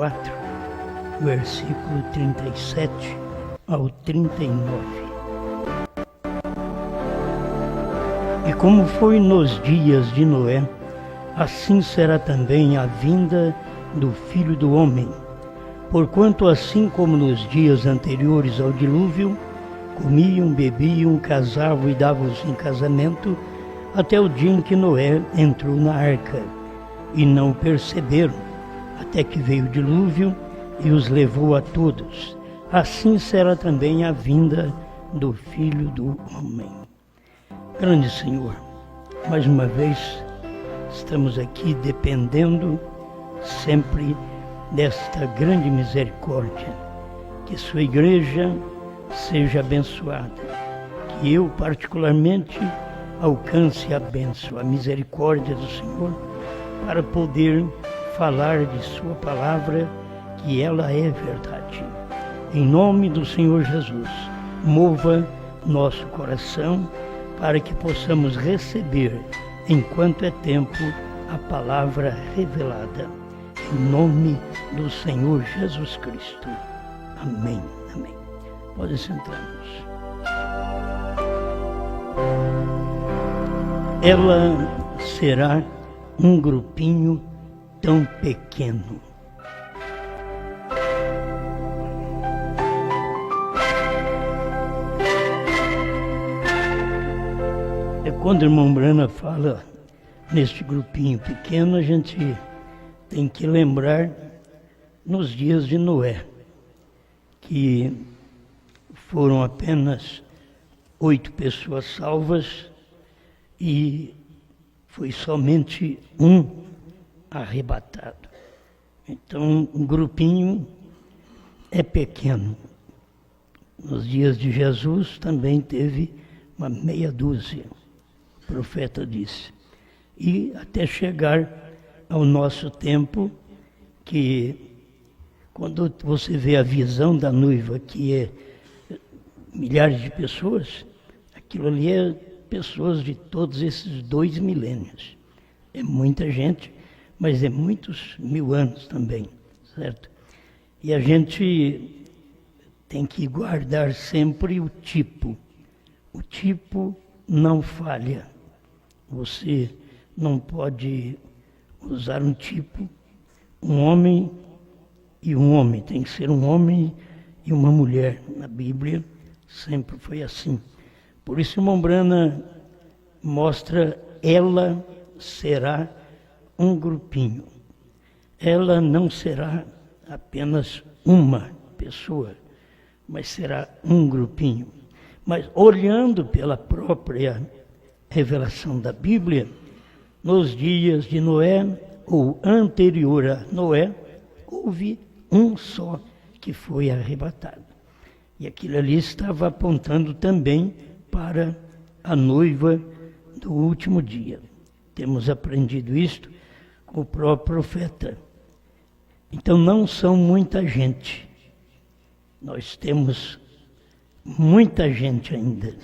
4, versículo 37 ao 39. E como foi nos dias de Noé, assim será também a vinda do Filho do Homem. Porquanto assim como nos dias anteriores ao dilúvio, comiam, bebiam, casavam e davam-se em casamento, até o dia em que Noé entrou na arca, e não perceberam, até que veio o dilúvio e os levou a todos. Assim será também a vinda do Filho do Homem. Grande Senhor, mais uma vez estamos aqui dependendo sempre desta grande misericórdia, que sua igreja seja abençoada, que eu particularmente alcance a bênção, a misericórdia do Senhor, para poder falar de sua palavra, que ela é verdade. Em nome do Senhor Jesus, mova nosso coração para que possamos receber, enquanto é tempo, a palavra revelada. Em nome do Senhor Jesus Cristo. Amém. Amém. Pode sentar-nos. Ela será um grupinho tão pequeno. Quando o irmão Brana fala neste grupinho pequeno, a gente tem que lembrar nos dias de Noé, que foram apenas 8 pessoas salvas e foi somente um arrebatado. Então, um grupinho é pequeno. Nos dias de Jesus também teve uma meia dúzia, o profeta disse. E até chegar ao nosso tempo, que quando você vê a visão da noiva, que é milhares de pessoas, aquilo ali é pessoas de todos esses 2 milênios. É muita gente, mas é muitos 1000 anos também, certo? E a gente tem que guardar sempre o tipo. O tipo não falha. Você não pode usar um tipo, um homem e um homem. Tem que ser um homem e uma mulher. Na Bíblia sempre foi assim. Por isso, irmão Brana mostra, ela será um grupinho. Ela não será apenas uma pessoa, mas será um grupinho. Mas olhando pela própria revelação da Bíblia, nos dias de Noé, ou anterior a Noé, houve um só que foi arrebatado. E aquilo ali estava apontando também para a noiva do último dia. Temos aprendido isto com o próprio profeta. Então não são muita gente. Nós temos muita gente ainda.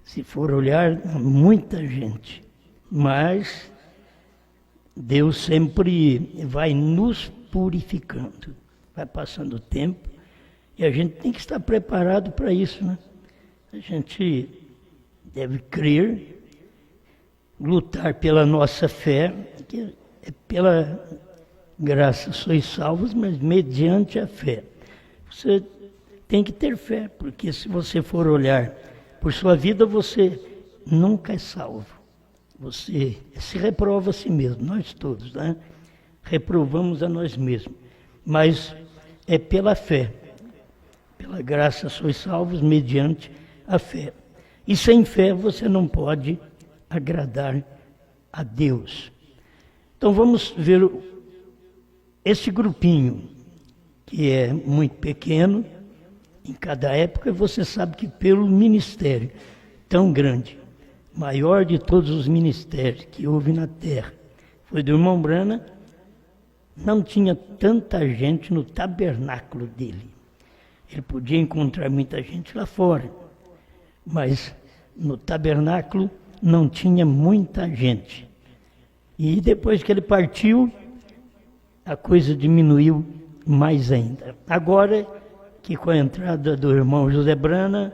Se for olhar, muita gente. Mas Deus sempre vai nos purificando. Vai passando o tempo e a gente tem que estar preparado para isso, né? A gente deve crer, lutar pela nossa fé, que é pela graça sois salvos, mas mediante a fé. Você tem que ter fé, porque se você for olhar por sua vida, você nunca é salvo. Você se reprova a si mesmo, nós todos, né? Reprovamos a nós mesmos. Mas é pela fé. Pela graça sois salvos mediante a fé. E sem fé você não pode agradar a Deus. Então vamos ver esse grupinho, que é muito pequeno, em cada época. Você sabe que pelo ministério tão grande, maior de todos os ministérios que houve na terra, foi do irmão Brana, não tinha tanta gente no tabernáculo dele. Ele podia encontrar muita gente lá fora, mas no tabernáculo não tinha muita gente. E depois que ele partiu, a coisa diminuiu mais ainda. Agora que com a entrada do irmão José Brana,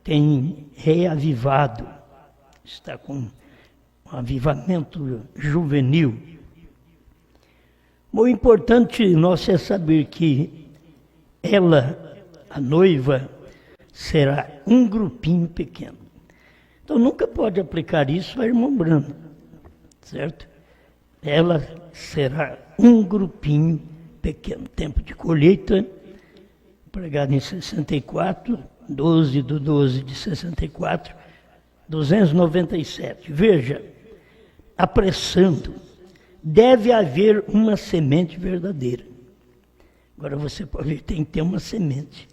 tem reavivado, está com um avivamento juvenil. O importante nosso é saber que ela, a noiva, será um grupinho pequeno. Então nunca pode aplicar isso a irmão Brana, certo? Ela será um grupinho pequeno. Tempo de colheita, pregado em 64, 12/12 de 64, 297. Veja, apressando, deve haver uma semente verdadeira. Agora você pode ver, tem que ter uma semente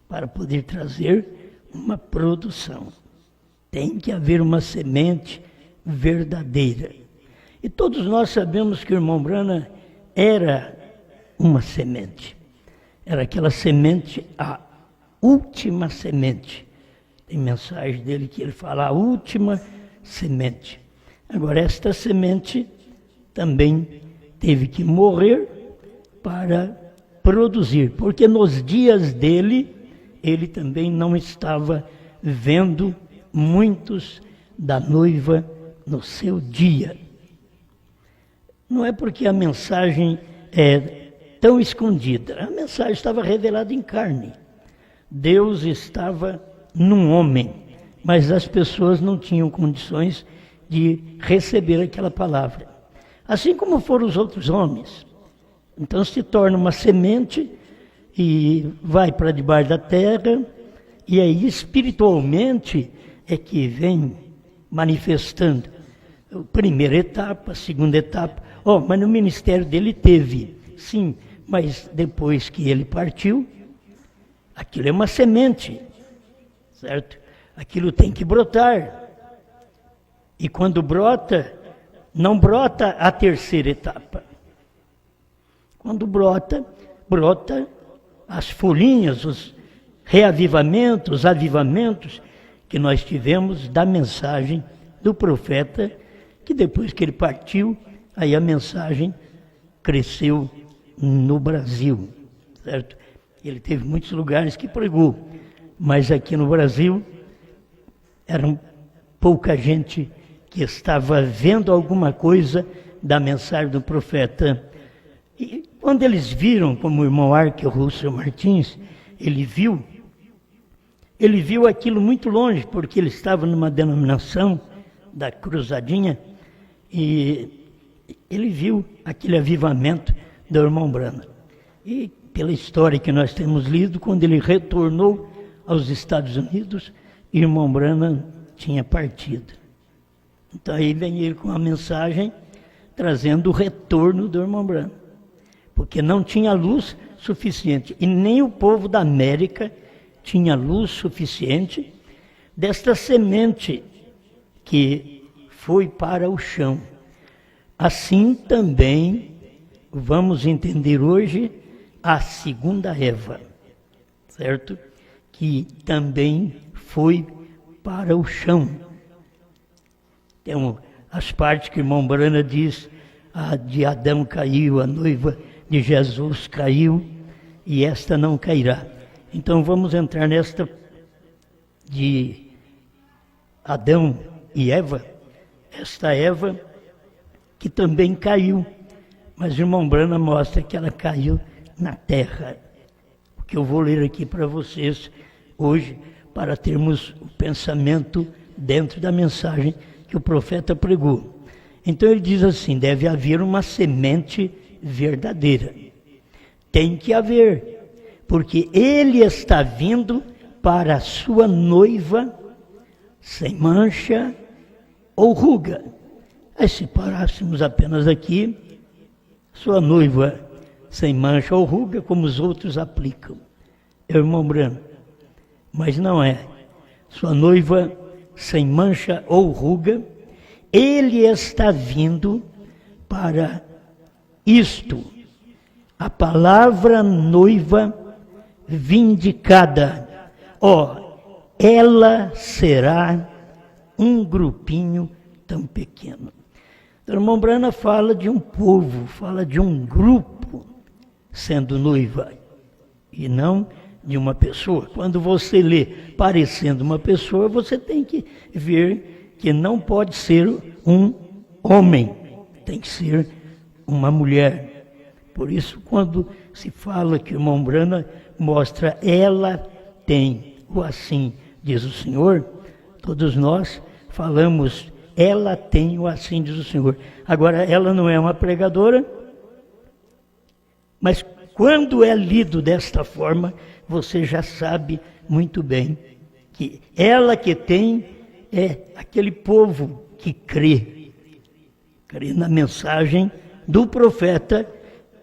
para poder trazer uma produção. Tem que haver uma semente verdadeira. E todos nós sabemos que o irmão Brana era uma semente. Era aquela semente, a última semente. Tem mensagem dele que ele fala, a última semente. Agora, esta semente também teve que morrer para produzir, porque nos dias dele, ele também não estava vendo muitos da noiva no seu dia. Não é porque a mensagem é tão escondida, a mensagem estava revelada em carne. Deus estava num homem, mas as pessoas não tinham condições de receber aquela palavra. Assim como foram os outros homens. Então se torna uma semente e vai para debaixo da terra, e aí espiritualmente é que vem manifestando. A primeira etapa, a segunda etapa. Mas no ministério dele teve, sim, mas depois que ele partiu, aquilo é uma semente, certo? Aquilo tem que brotar. E quando brota, não brota a terceira etapa. Quando brota as folhinhas, os reavivamentos, os avivamentos que nós tivemos da mensagem do profeta, que depois que ele partiu, aí a mensagem cresceu no Brasil, certo? Ele teve muitos lugares que pregou, mas aqui no Brasil era pouca gente que estava vendo alguma coisa da mensagem do profeta. E quando eles viram, como o irmão Arque Russell Martins, ele viu aquilo muito longe, porque ele estava numa denominação da Cruzadinha, e ele viu aquele avivamento do irmão Brana. E pela história que nós temos lido, quando ele retornou aos Estados Unidos, o irmão Brana tinha partido. Então aí vem ele com a mensagem trazendo o retorno do irmão Brana. Porque não tinha luz suficiente, e nem o povo da América tinha luz suficiente desta semente que foi para o chão. Assim também vamos entender hoje a segunda Eva, certo? Que também foi para o chão. Então, as partes que o irmão Brana diz, a de Adão caiu, a noiva de Jesus caiu, e esta não cairá. Então vamos entrar nesta de Adão e Eva, esta Eva que também caiu, mas o irmão Brana mostra que ela caiu na terra. O que eu vou ler aqui para vocês hoje, para termos o pensamento dentro da mensagem que o profeta pregou. Então ele diz assim, deve haver uma semente verdadeira. Tem que haver, porque ele está vindo para a sua noiva sem mancha ou ruga. Aí se parássemos apenas aqui, sua noiva sem mancha ou ruga, como os outros aplicam, é o irmão Brana. Mas não é. Sua noiva sem mancha ou ruga, ele está vindo para isto. A palavra noiva vindicada. Ela será um grupinho tão pequeno. Então, o irmão Brana fala de um povo, fala de um grupo sendo noiva, e não de uma pessoa. Quando você lê parecendo uma pessoa, você tem que ver que não pode ser um homem, tem que ser uma mulher. Por isso, quando se fala que o irmão Brana mostra, ela tem o assim diz o Senhor, todos nós falamos, ela tem o assim diz o Senhor. Agora, ela não é uma pregadora, mas quando é lido desta forma, você já sabe muito bem que ela que tem é aquele povo que crê na mensagem do profeta,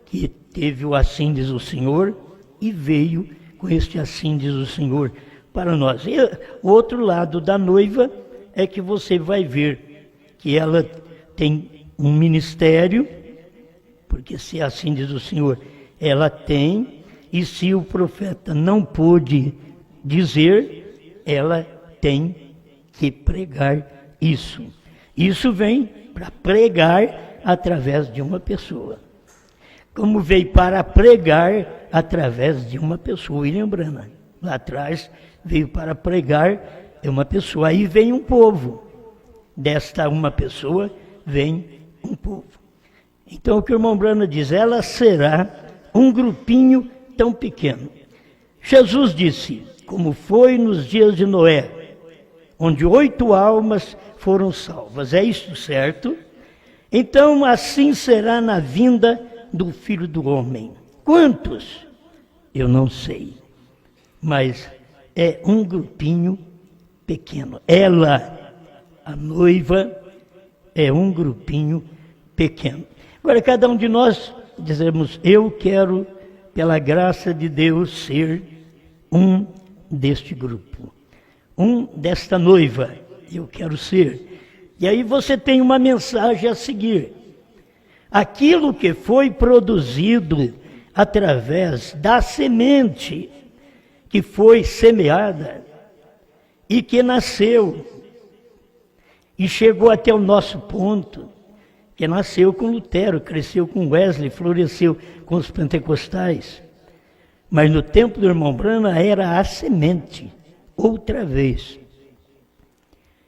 que teve o assim diz o Senhor e veio com este assim diz o Senhor para nós. E o outro lado da noiva é que você vai ver que ela tem um ministério, porque se assim diz o Senhor, ela tem, e se o profeta não pôde dizer, ela tem que pregar isso. Isso vem para pregar através de uma pessoa. Como veio para pregar através de uma pessoa. E lembrando, lá atrás veio para pregar uma pessoa. Aí vem um povo. Desta uma pessoa vem um povo. Então o que o irmão Brana diz, ela será um grupinho tão pequeno. Jesus disse, como foi nos dias de Noé, onde 8 almas foram salvas. É isso certo? Então assim será na vinda do Filho do Homem. Quantos? Eu não sei. Mas é um grupinho pequeno. Ela, a noiva, é um grupinho pequeno. Agora, cada um de nós dizemos, eu quero, pela graça de Deus, ser um deste grupo. Um desta noiva, eu quero ser. E aí você tem uma mensagem a seguir. Aquilo que foi produzido através da semente que foi semeada e que nasceu e chegou até o nosso ponto, que nasceu com Lutero, cresceu com Wesley, floresceu com os pentecostais. Mas no tempo do irmão Brana era a semente, outra vez.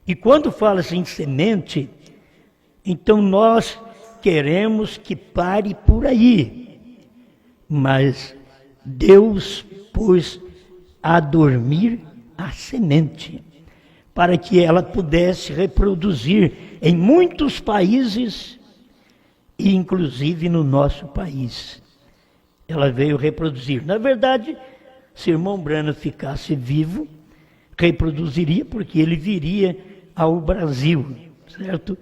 E quando fala-se em semente, então nós queremos que pare por aí. Mas Deus pôs a dormir a semente, para que ela pudesse reproduzir em muitos países, e inclusive no nosso país. Ela veio reproduzir. Na verdade, se o irmão Brana ficasse vivo, reproduziria, porque ele viria ao Brasil, certo?